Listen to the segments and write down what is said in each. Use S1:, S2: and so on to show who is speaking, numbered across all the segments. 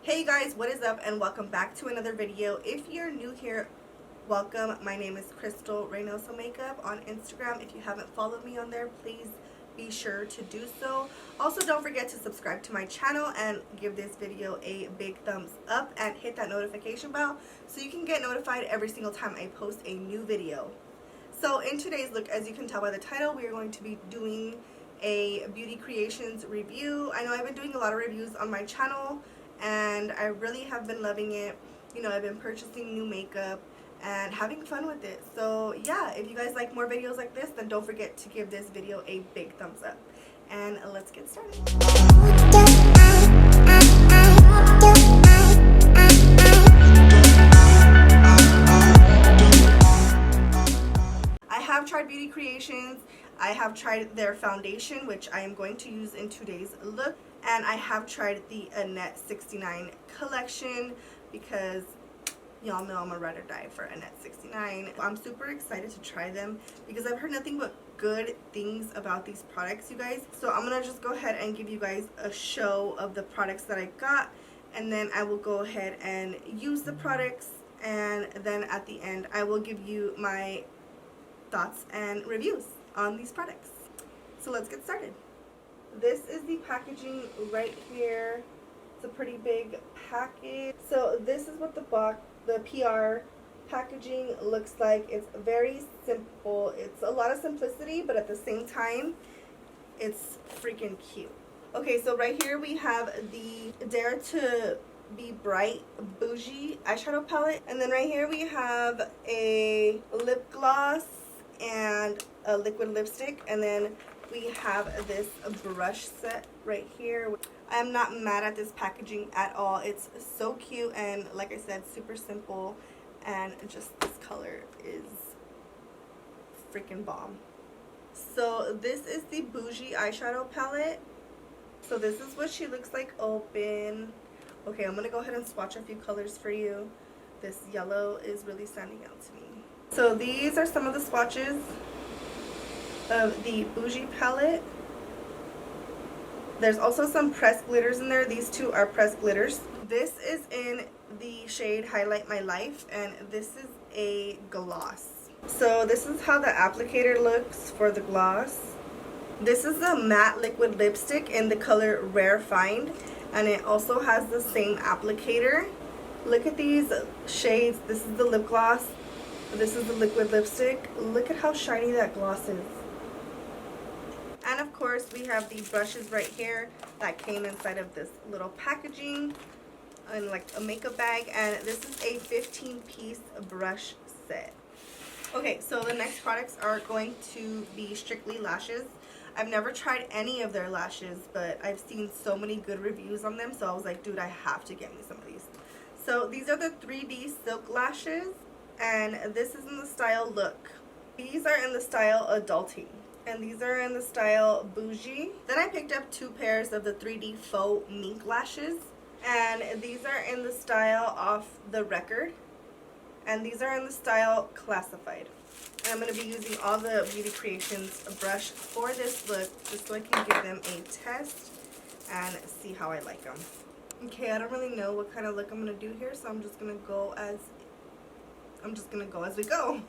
S1: Hey guys, what is up and welcome back to another video. If you're new here, welcome. My name is Crystal Reynoso Makeup on Instagram. If you haven't followed me on there, please be sure to do so. Also, don't forget to subscribe to my channel and give this video a big thumbs up and hit that notification bell so you can get notified every single time I post a new video. So in today's look, as you can tell by the title, we are going to be doing a beauty creations review. I know I've been doing a lot of reviews on my channel and I really have been loving it. You know, I've been purchasing new makeup and having fun with it. So yeah, if you guys like more videos like this, then don't forget to give this video a big thumbs up. And let's get started. I have tried Beauty Creations. I have tried their foundation, which I am going to use in today's look. And I have tried the Annette 69 collection because y'all know I'm a ride or die for Annette 69. I'm super excited to try them because I've heard nothing but good things about these products, you guys. So I'm going to just go ahead and give you guys a show of the products that I got. And then I will go ahead and use the products. And then at the end, I will give you my thoughts and reviews on these products. So let's get started. This is the packaging right here. It's a pretty big package. So this is what the PR packaging looks like. It's very simple. It's a lot of simplicity, but at the same time, it's freaking cute. Okay, so right here we have the Dare to Be Bright Boujee eyeshadow palette. And then right here we have a lip gloss and a liquid lipstick. And then we have this brush set right here. I am not mad at this packaging at all. It's so cute and, like I said, super simple. And just this color is freaking bomb. So this is the Boujee eyeshadow palette. So this is what she looks like open. Okay, I'm going to go ahead and swatch a few colors for you. This yellow is really standing out to me. So these are some of the swatches of the Boujee palette. There's also some pressed glitters in there. These two are pressed glitters. This is in the shade Highlight My Life, and this is a gloss. So this is how the applicator looks for the gloss. This is the matte liquid lipstick in the color Rare Find, and it also has the same applicator. Look at these shades. This is the lip gloss. This is the liquid lipstick. Look at how shiny that gloss is. And of course we have the brushes right here that came inside of this little packaging in like a makeup bag, and this is a 15-piece brush set. Okay, so the next products are going to be strictly lashes. I've never tried any of their lashes, but I've seen so many good reviews on them, so I was like, dude, I have to get me some of these. So these are the 3D silk lashes, and this is in the style Look. These are in the style Adulting. And these are in the style Boujee. Then I picked up 2 pairs of the 3D faux mink lashes. And these are in the style Off the Record. And these are in the style Classified. And I'm going to be using all the Beauty Creations brush for this look, just so I can give them a test and see how I like them. Okay, I don't really know what kind of look I'm going to do here, so I'm just going to go as we go.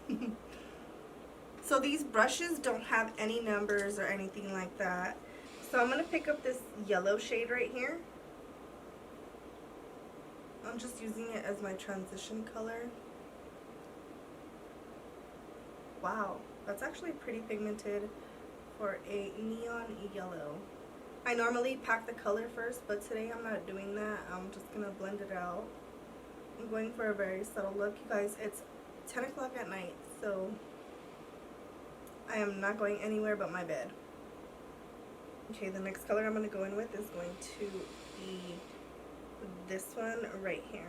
S1: So these brushes don't have any numbers or anything like that. So I'm going to pick up this yellow shade right here. I'm just using it as my transition color. Wow, that's actually pretty pigmented for a neon yellow. I normally pack the color first, but today I'm not doing that. I'm just going to blend it out. I'm going for a very subtle look. You guys, it's 10 o'clock at night, so I am not going anywhere but my bed. Okay, the next color I'm going to go in with is going to be this one right here.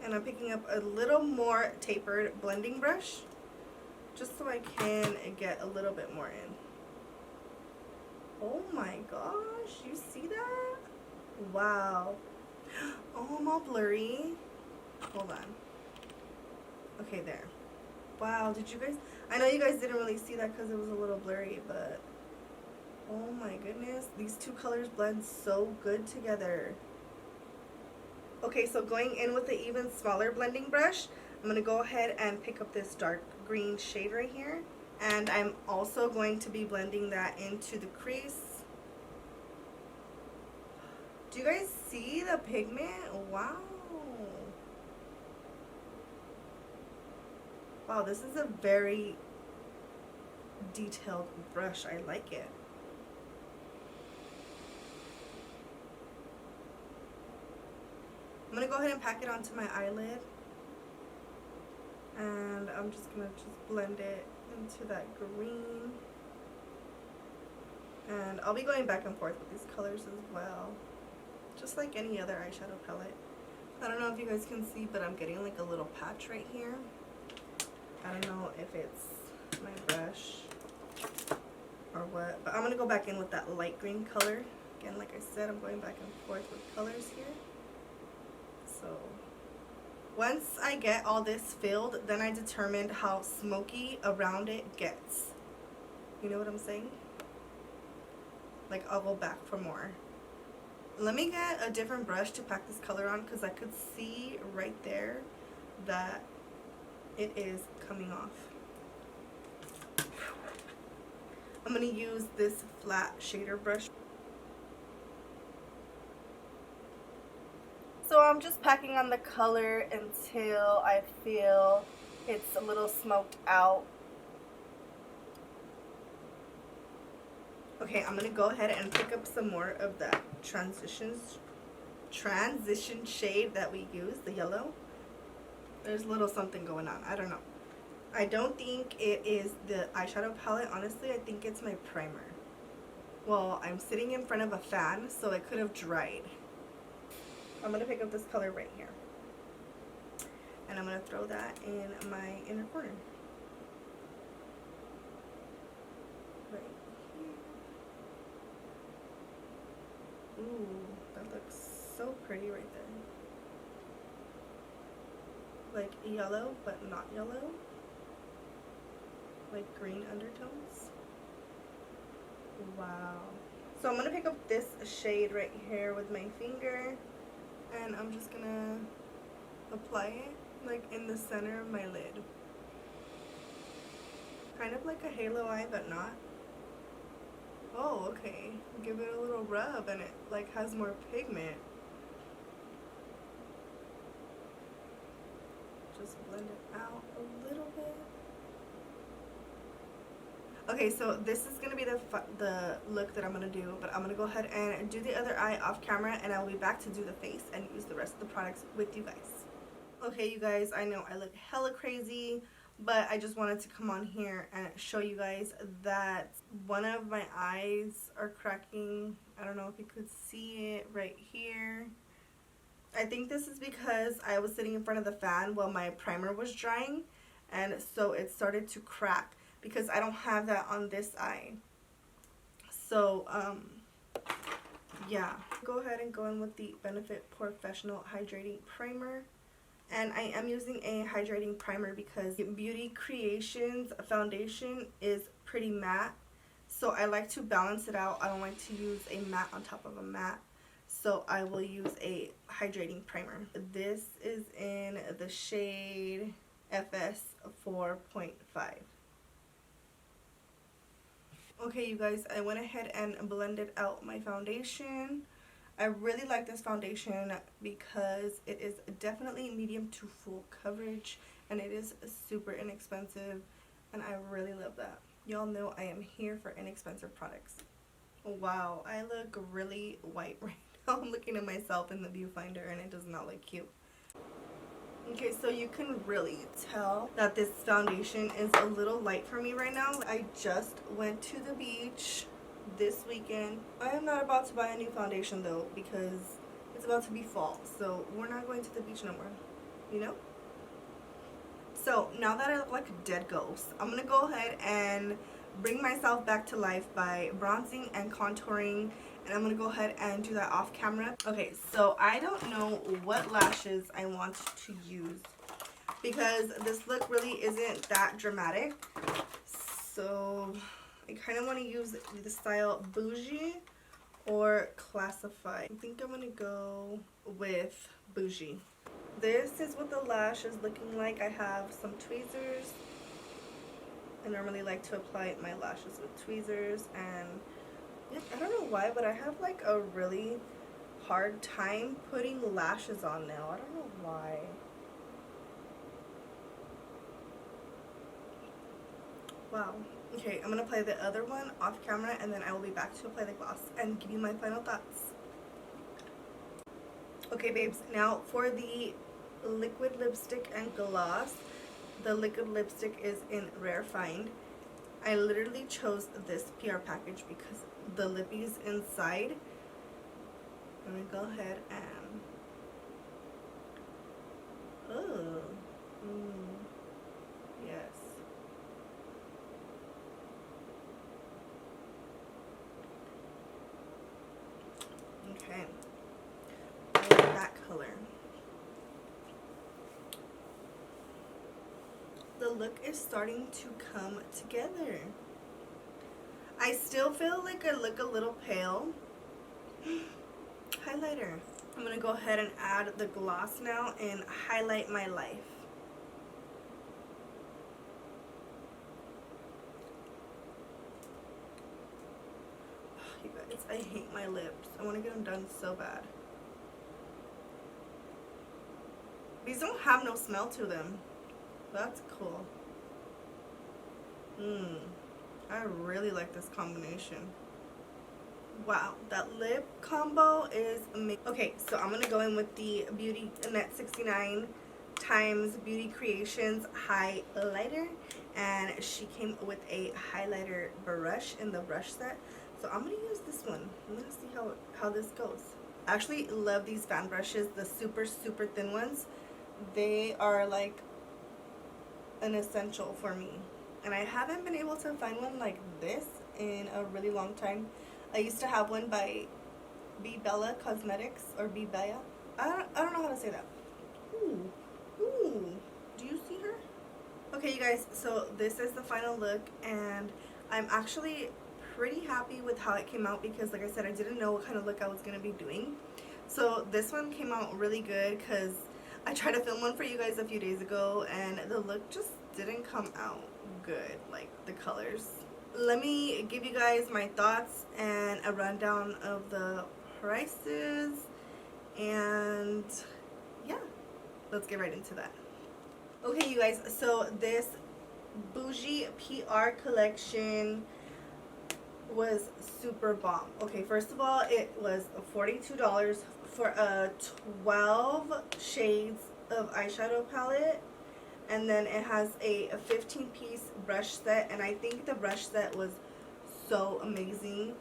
S1: And I'm picking up a little more tapered blending brush just so I can get a little bit more in. Oh my gosh, you see that? Wow. Oh, I'm all blurry. Hold on. Okay, there. Wow, did you guys? I know you guys didn't really see that because it was a little blurry, but Oh my goodness, these two colors blend so good together. Okay, so going in with the even smaller blending brush, I'm going to go ahead and pick up this dark green shade right here. And I'm also going to be blending that into the crease. Do you guys see the pigment? Wow. Wow, this is a very detailed brush. I like it. I'm going to go ahead and pack it onto my eyelid. And I'm just going to blend it into that green. And I'll be going back and forth with these colors as well, just like any other eyeshadow palette. I don't know if you guys can see, but I'm getting like a little patch right here. I don't know if it's my brush or what, but I'm going to go back in with that light green color. Again, like I said, I'm going back and forth with colors here. So once I get all this filled, then I determined how smoky around it gets. You know what I'm saying? Like, I'll go back for more. Let me get a different brush to pack this color on, because I could see right there that it is coming off. I'm going to use this flat shader brush. So I'm just packing on the color until I feel it's a little smoked out. Okay, I'm going to go ahead and pick up some more of that transition shade that we use, the yellow. There's a little something going on. I don't know. I don't think it is the eyeshadow palette. Honestly, I think it's my primer. Well, I'm sitting in front of a fan, so it could have dried. I'm going to pick up this color right here. And I'm going to throw that in my inner corner. Right here. Ooh, that looks so pretty right there. Like yellow, but not yellow. Like green undertones. Wow. So I'm going to pick up this shade right here with my finger. And I'm just gonna apply it like in the center of my lid. Kind of like a halo eye, but not. Oh, okay. Give it a little rub and it like has more pigment. Just blend it out a little bit. Okay, so this is going to be the look that I'm going to do, but I'm going to go ahead and do the other eye off camera, and I'll be back to do the face and use the rest of the products with you guys. Okay, you guys, I know I look hella crazy, but I just wanted to come on here and show you guys that one of my eyes are cracking. I don't know if you could see it right here. I think this is because I was sitting in front of the fan while my primer was drying, and so it started to crack. Because I don't have that on this eye. So, yeah. Go ahead and go in with the Benefit Professional Hydrating Primer. And I am using a hydrating primer because Beauty Creations foundation is pretty matte. So I like to balance it out. I don't like to use a matte on top of a matte. So I will use a hydrating primer. This is in the shade FS 4.5. Okay, you guys, I went ahead and blended out my foundation. I really like this foundation because it is definitely medium to full coverage, and it is super inexpensive, and I really love that. Y'all know I am here for inexpensive products. Wow, I look really white right now. I'm looking at myself in the viewfinder, and it does not look cute. Okay, so you can really tell that this foundation is a little light for me right now. I just went to the beach this weekend. I am not about to buy a new foundation though, because it's about to be fall. So we're not going to the beach no more, you know? So now that I look like a dead ghost, I'm going to go ahead and bring myself back to life by bronzing and contouring, and I'm going to go ahead and do that off camera. Okay, so I don't know what lashes I want to use because this look really isn't that dramatic. So I kind of want to use the style Boujee or Classify. I think I'm going to go with Boujee. This is what the lash is looking like. I have some tweezers. I normally like to apply my lashes with tweezers, and yeah, I don't know why, but I have like a really hard time putting lashes on now. I don't know why. Wow. Okay, I'm gonna play the other one off camera, and then I will be back to apply the gloss and give you my final thoughts. Okay, babes, now for the liquid lipstick and gloss. The liquid lipstick is in Rare Find. I literally chose this PR package because the lippies inside. I'm gonna go ahead and yes. Okay. I like that color. The look is starting to come together. I still feel like I look a little pale. Highlighter. I'm gonna go ahead and add the gloss now and highlight my life. You guys, I hate my lips. I want to get them done so bad. These don't have no smell to them. That's cool. I really like this combination. Wow, that lip combo is amazing. Okay, so I'm gonna go in with the Beauty Net 69 times Beauty Creations highlighter, and she came with a highlighter brush in the brush set. So I'm gonna use this one. I'm gonna see how this goes. I actually love these fan brushes, the super thin ones. They are like an essential for me, and I haven't been able to find one like this in a really long time. I used to have one by Be Bella Cosmetics, or Be Bella. I don't know how to say that. Ooh, do you see her? Okay, you guys, so this is the final look, and I'm actually pretty happy with how it came out because, like I said, I didn't know what kind of look I was going to be doing. So this one came out really good because I tried to film one for you guys a few days ago, and the look just didn't come out good, like the colors. Let me give you guys my thoughts and a rundown of the prices, and yeah, let's get right into that. Okay, you guys, so this Boujee PR collection was super bomb. Okay, first of all, it was $42 for a 12 shades of eyeshadow palette, and then it has a 15-piece brush set, and I think the brush set was so amazing.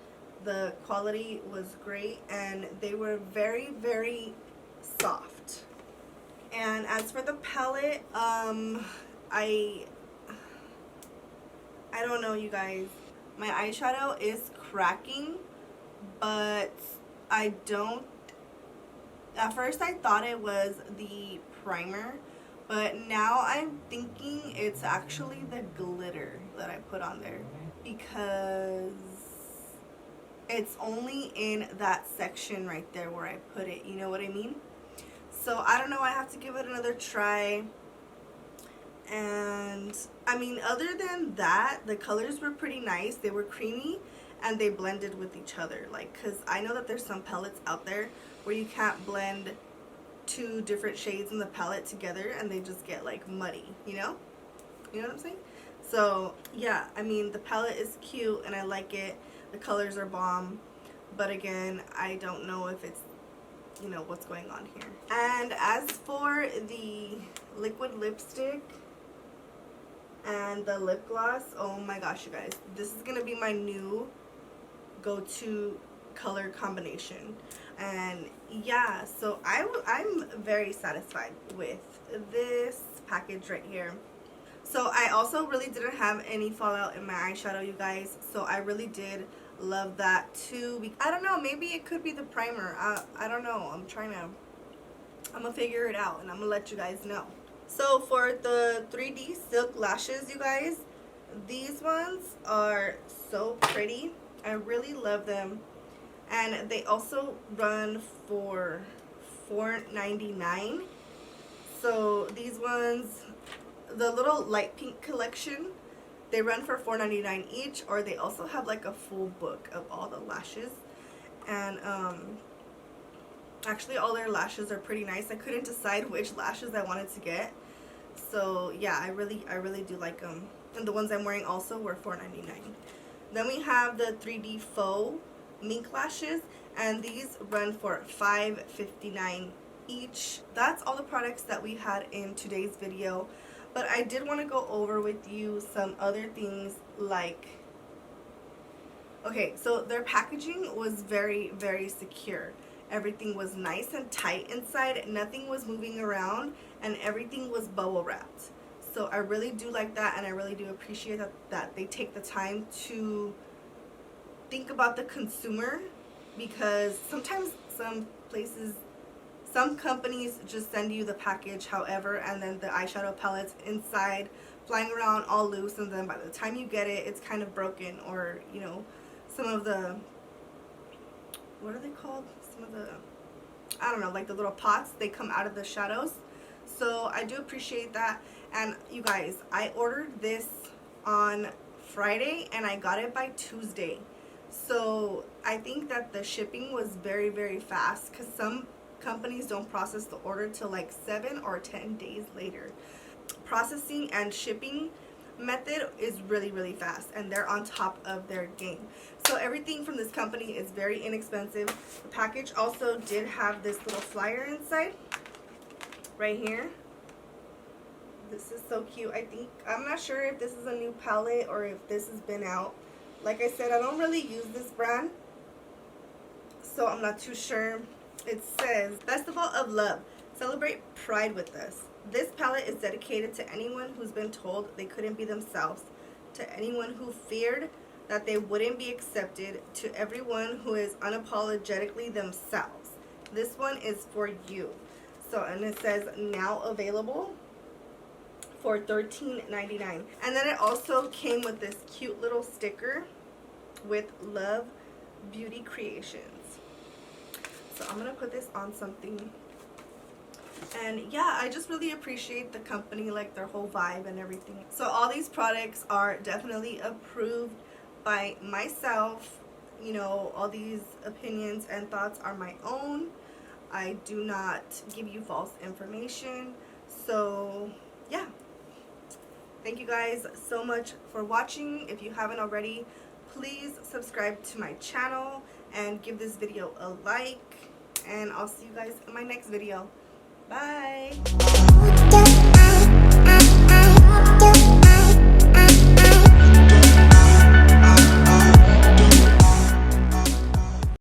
S1: The quality was great, and they were very soft. And as for the palette, I don't know, you guys. My eyeshadow is cracking, but I don't. At first I thought it was the primer, but now I'm thinking it's actually the glitter that I put on there, because it's only in that section right there where I put it, you know what I mean? So I don't know, I have to give it another try. And I mean, other than that, the colors were pretty nice. They were creamy and they blended with each other, like, because I know that there's some palettes out there where you can't blend two different shades in the palette together and they just get like muddy, you know what I'm saying? So yeah, I mean, the palette is cute and I like it. The colors are bomb, but again, I don't know if it's, you know, what's going on here. And as for the liquid lipstick and the lip gloss, oh my gosh, you guys, this is gonna be my new go-to color combination. And yeah, so I'm very satisfied with this package right here. So I also really didn't have any fallout in my eyeshadow, you guys, so I really did love that too. I don't know, maybe it could be the primer. I don't know. I'm gonna figure it out and I'm gonna let you guys know. So for the 3D silk lashes, you guys, these ones are so pretty. I really love them. And they also run for $4.99. So these ones, the little light pink collection, they run for $4.99 each, or they also have like a full book of all the lashes. And actually all their lashes are pretty nice. I couldn't decide which lashes I wanted to get. So yeah, I really do like them. And the ones I'm wearing also were $4.99. Then we have the 3D faux mink lashes, and these run for $5.59 each. That's all the products that we had in today's video, but I did want to go over with you some other things. Like, okay, so their packaging was very, very secure. Everything was nice and tight inside, nothing was moving around, and everything was bubble wrapped. So I really do like that, and I really do appreciate that they take the time to think about the consumer, because sometimes some companies just send you the package however, and then the eyeshadow palettes inside flying around all loose, and then by the time you get it, it's kind of broken, or you know, some of the, what are they called? Some of the, I don't know, like the little pots, they come out of the shadows. So I do appreciate that. And you guys, I ordered this on Friday and I got it by Tuesday. So I think that the shipping was very, very fast, because some companies don't process the order till like 7 or 10 days later. Processing and shipping method is really, really fast, and they're on top of their game. So everything from this company is very inexpensive. The package also did have this little flyer inside right here. This is so cute. I'm not sure if this is a new palette or if this has been out. Like I said, I don't really use this brand, so I'm not too sure. It says, Festival of Love, celebrate pride with us. This palette is dedicated to anyone who's been told they couldn't be themselves, to anyone who feared that they wouldn't be accepted, to everyone who is unapologetically themselves. This one is for you. So, and it says now available for $13.99. And then it also came with this cute little sticker with Love Beauty Creations. So I'm gonna put this on something. And yeah, I just really appreciate the company, like their whole vibe and everything. So all these products are definitely approved by myself. You know, all these opinions and thoughts are my own. I do not give you false information. So yeah, thank you guys so much for watching. If you haven't already, please subscribe to my channel and give this video a like, and I'll see you guys in my next video. Bye.